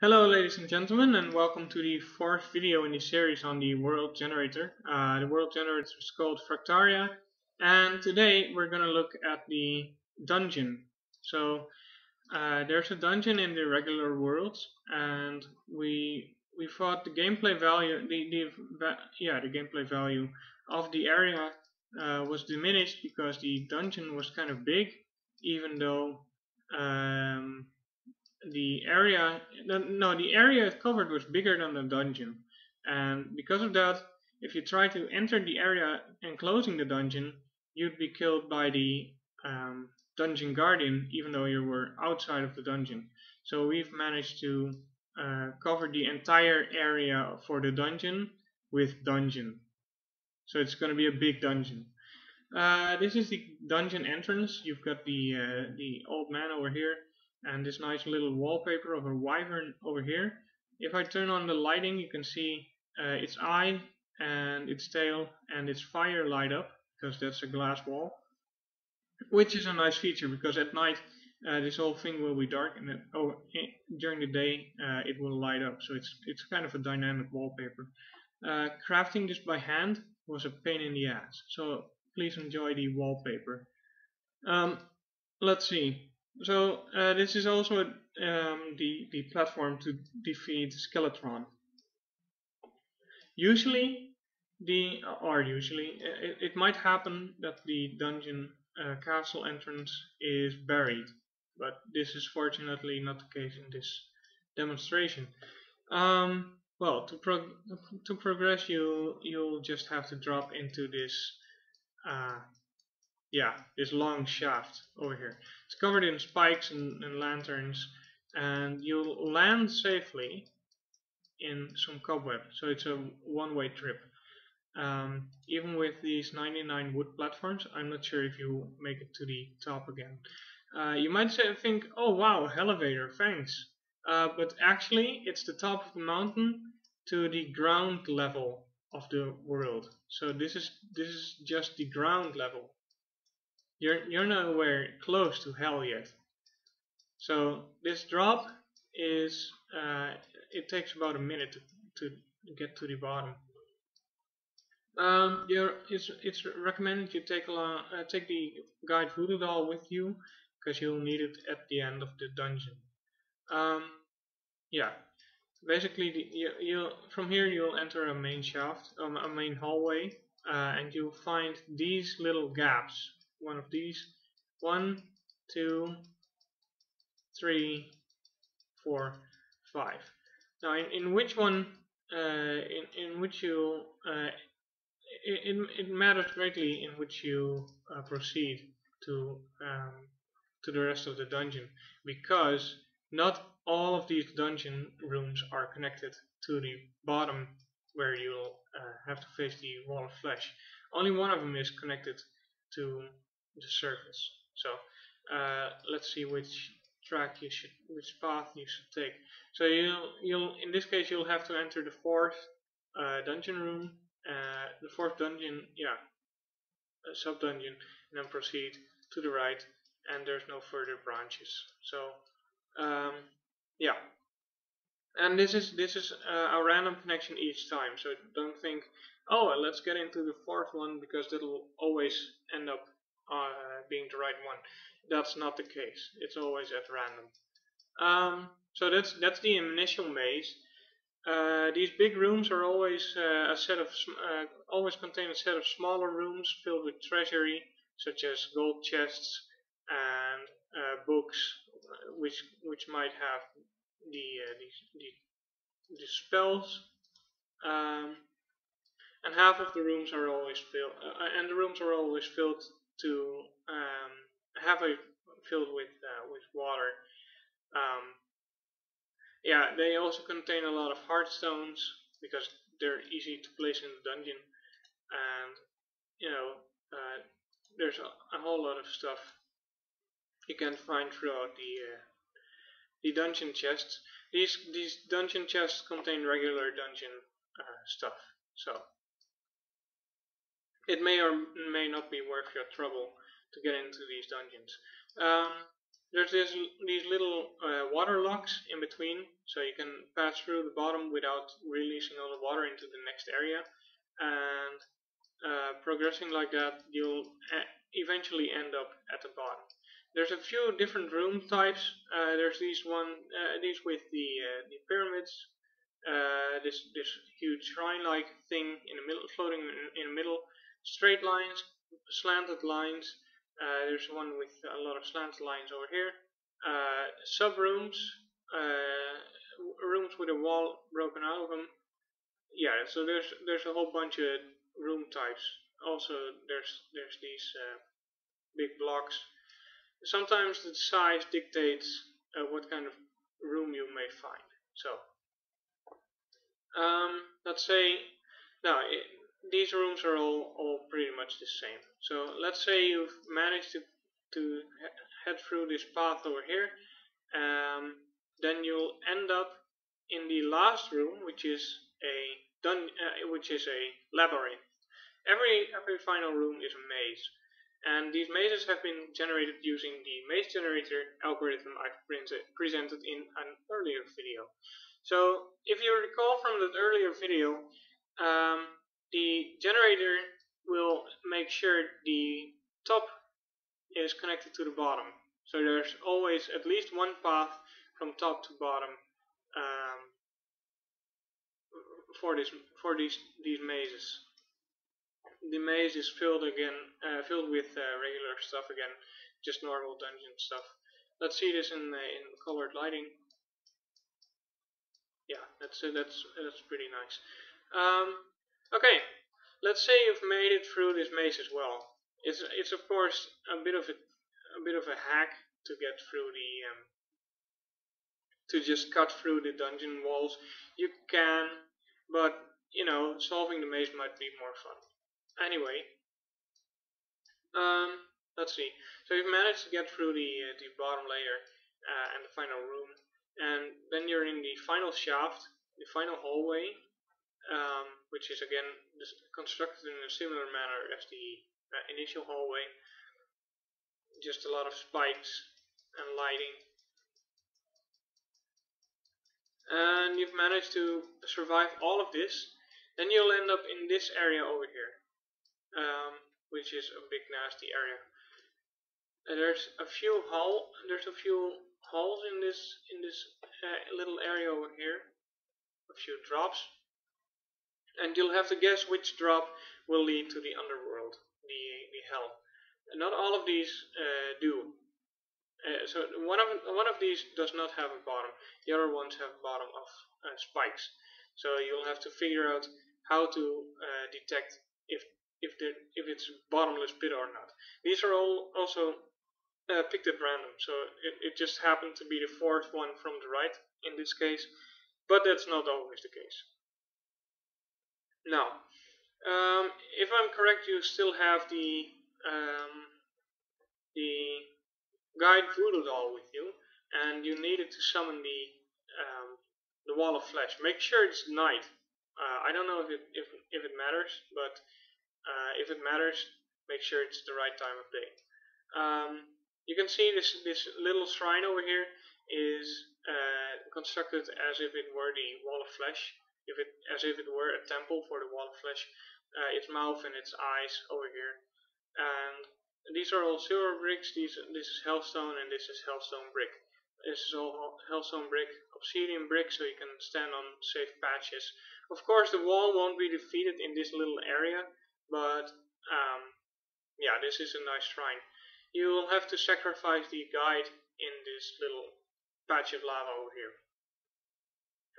Hello ladies and gentlemen, and welcome to the fourth video in the series on the world generator. The world generator is called Fractaria, and today we're going to look at the dungeon. So there's a dungeon in the regular world, and we thought the gameplay value, the gameplay value of the area was diminished because the dungeon was kind of big, even though um, the area it covered was bigger than the dungeon, and because of that, if you try to enter the area enclosing the dungeon, you'd be killed by the dungeon guardian, even though you were outside of the dungeon. So we've managed to cover the entire area for the dungeon with dungeon. So it's going to be a big dungeon. This is the dungeon entrance. You've got the old man over here, and this nice little wallpaper of a wyvern over here. If I turn on the lighting, you can see its eye and its tail and its fire light up, because that's a glass wall, which is a nice feature because at night this whole thing will be dark, and during the day it will light up. So it's kind of a dynamic wallpaper. Crafting this by hand was a pain in the ass. So please enjoy the wallpaper. Um, let's see. So this is also the platform to defeat Skeletron. Usually, it might happen that the dungeon castle entrance is buried, but this is fortunately not the case in this demonstration. Well, to progress, you'll just have to drop into this uh, this long shaft over here. It's covered in spikes and lanterns, and you'll land safely in some cobweb. So it's a one-way trip. Even with these 99 wood platforms, I'm not sure if you make it to the top again. You might think, oh wow, elevator, thanks. But actually, it's the top of the mountain to the ground level of the world. So this is just the ground level. You're nowhere close to hell yet. So this drop is it takes about a minute to get to the bottom. It's recommended you take the guide voodoo doll with you, because you'll need it at the end of the dungeon. Um, yeah, basically you from here you'll enter a main shaft, a main hallway, and you'll find these little gaps. One of these, 1, 2, 3, 4, 5. Now, in which one, in which you, it matters greatly in which you proceed to the rest of the dungeon, because not all of these dungeon rooms are connected to the bottom, where you'll have to face the wall of flesh. Only one of them is connected to the surface. So let's see which path you should take. So you'll in this case you'll have to enter the fourth dungeon room, the fourth dungeon, sub dungeon, and then proceed to the right, and there's no further branches. So yeah, and this is a random connection each time. So don't think, oh, let's get into the fourth one, because that'll always end up being the right one. That's not the case. It's always at random. So that's the initial maze. These big rooms are always always contain a set of smaller rooms filled with treasury, such as gold chests and books, which might have the spells. Um, and half of the rooms are always filled, and the rooms are always filled to filled with water. Um, Yeah, they also contain a lot of heartstones, because they're easy to place in the dungeon, and you know, there's a whole lot of stuff you can find throughout the dungeon chests. These dungeon chests contain regular dungeon stuff, so it may or may not be worth your trouble to get into these dungeons. There's these little water locks in between, so you can pass through the bottom without releasing all the water into the next area. And progressing like that, you'll eventually end up at the bottom. There's a few different room types. There's these with the pyramids. This huge shrine-like thing in the middle, floating in the middle. Straight lines, slanted lines. There's one with a lot of slanted lines over here. Sub rooms, rooms with a wall broken out of them. Yeah, so there's a whole bunch of room types. Also, there's these big blocks. Sometimes the size dictates what kind of room you may find. So, let's say now these rooms are all pretty much the same. So let's say you've managed to head through this path over here. Then you'll end up in the last room, which is a labyrinth. Every final room is a maze, and these mazes have been generated using the maze generator algorithm I've presented in an earlier video. So if you recall from that earlier video, the generator will make sure the top is connected to the bottom. So there's always at least one path from top to bottom for these mazes. The maze is filled with regular stuff again, just normal dungeon stuff. Let's see this in colored lighting. Yeah, that's pretty nice. Okay, let's say you've made it through this maze as well. It's of course a bit of a hack to get through the to just cut through the dungeon walls. You can, but you know, solving the maze might be more fun. Anyway, let's see. So you've managed to get through the bottom layer and the final room, and then you're in the final shaft, the final hallway, which is again constructed in a similar manner as the initial hallway. Just a lot of spikes and lighting. And you've managed to survive all of this. Then you'll end up in this area over here, which is a big nasty area. And there's a few holes in this little area over here. A few drops, and you'll have to guess which drop will lead to the underworld, the hell. And not all of these do. So one of these does not have a bottom. The other ones have a bottom of spikes. So you'll have to figure out how to detect if it's a bottomless pit or not. These are all also picked at random. So it just happened to be the fourth one from the right in this case, but that's not always the case. Now, if I'm correct, you still have the guide voodoo doll with you, and you needed to summon the wall of flesh. Make sure it's night. I don't know if it matters, but if it matters, make sure it's the right time of day. You can see this little shrine over here is constructed as if it were the wall of flesh, as if it were a temple for the wall of flesh. Its mouth and its eyes over here, and these are all silver bricks. This is hellstone, and this is hellstone brick. This is all hellstone brick, obsidian brick, so you can stand on safe patches. Of course, the wall won't be defeated in this little area, but yeah, this is a nice shrine. You will have to sacrifice the guide in this little patch of lava over here,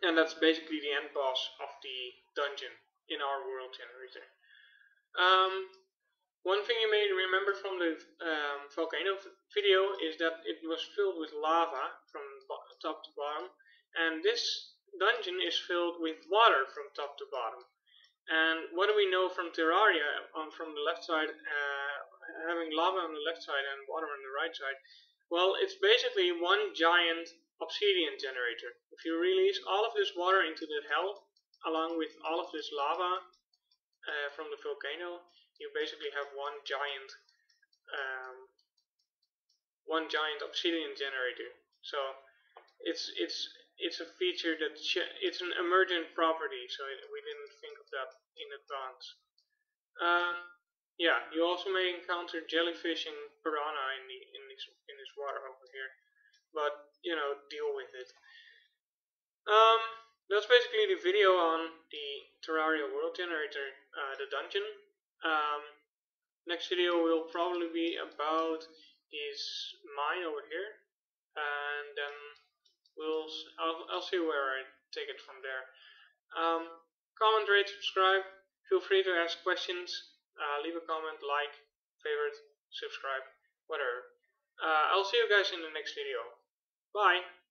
and that's basically the end boss of the dungeon in our world generator. One thing you may remember from the volcano video is that it was filled with lava from top to bottom, and this dungeon is filled with water from top to bottom. And what do we know from Terraria from the left side, having lava on the left side and water on the right side? Well, it's basically one giant obsidian generator. If you release all of this water into the hell, along with all of this lava from the volcano, you basically have one giant one giant obsidian generator. So it's a feature that it's an emergent property, so we didn't think of that in advance. Yeah, you also may encounter jellyfish and piranha in this water over here, but you know, deal with it. That's basically the video on the Terraria world generator, the dungeon. Next video will probably be about this mine over here, and then I'll see where I take it from there. Comment, rate, subscribe. Feel free to ask questions. Leave a comment, like, favorite, subscribe, whatever. I'll see you guys in the next video. Bye!